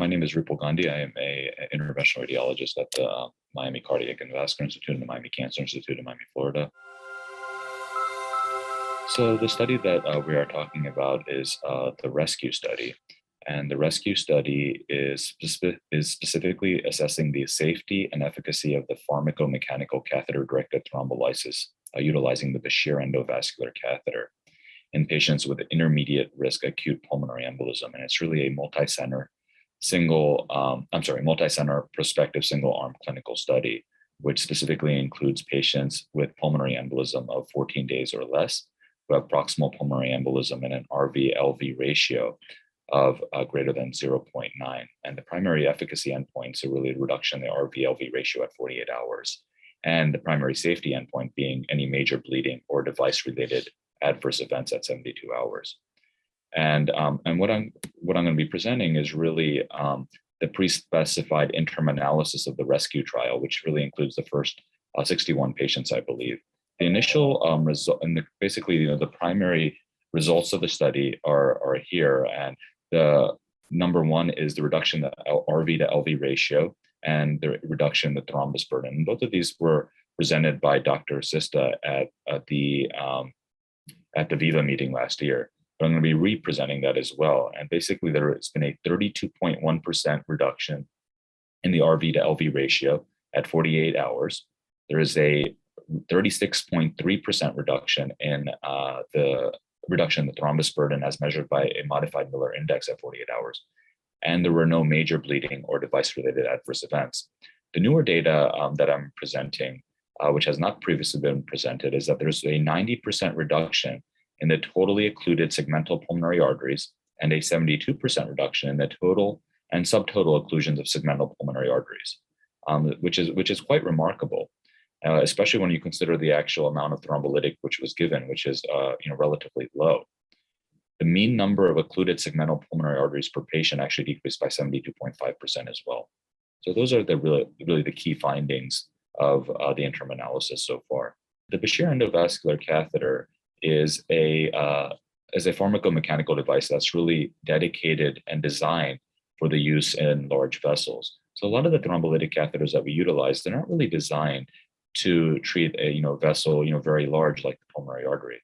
my name is Ripal Gandhi. I am an interventional radiologist at the Miami Cardiac and Vascular Institute and the Miami Cancer Institute in Miami, Florida. So the study that we are talking about is the RESCUE study. And the RESCUE study is specifically assessing the safety and efficacy of the pharmacomechanical catheter-directed thrombolysis utilizing the BASHIR Endovascular Catheter in patients with intermediate risk acute pulmonary embolism. And it's really a multicenter prospective single-arm clinical study, which specifically includes patients with pulmonary embolism of 14 days or less, who have proximal pulmonary embolism and an RV-LV ratio of greater than 0.9. And the primary efficacy endpoints are really reduction in the RV-LV ratio at 48 hours. And the primary safety endpoint being any major bleeding or device-related adverse events at 72 hours. And what I'm going to be presenting is really the pre-specified interim analysis of the RESCUE trial, which really includes the first 61 patients, I believe. The initial result, and basically, the primary results of the study are here. And the number one is the reduction in the RV to LV ratio and the reduction in the thrombus burden. And both of these were presented by Dr. Sista at the Viva meeting last year. But I'm going to be re-presenting that as well. And basically, there has been a 32.1% reduction in the RV to LV ratio at 48 hours. There is a 36.3% reduction in the thrombus burden as measured by a modified Miller index at 48 hours. And there were no major bleeding or device-related adverse events. The newer data that I'm presenting, which has not previously been presented, is that there's a 90% reduction in the totally occluded segmental pulmonary arteries and a 72% reduction in the total and subtotal occlusions of segmental pulmonary arteries, which is quite remarkable, especially when you consider the actual amount of thrombolytic which was given, which is relatively low. The mean number of occluded segmental pulmonary arteries per patient actually decreased by 72.5% as well. So those are really the key findings of the interim analysis so far. The BASHIR Endovascular Catheter is a pharmacomechanical device that's really dedicated and designed for the use in large vessels. So a lot of the thrombolytic catheters that we utilize, they're not really designed to treat a vessel very large like the pulmonary artery.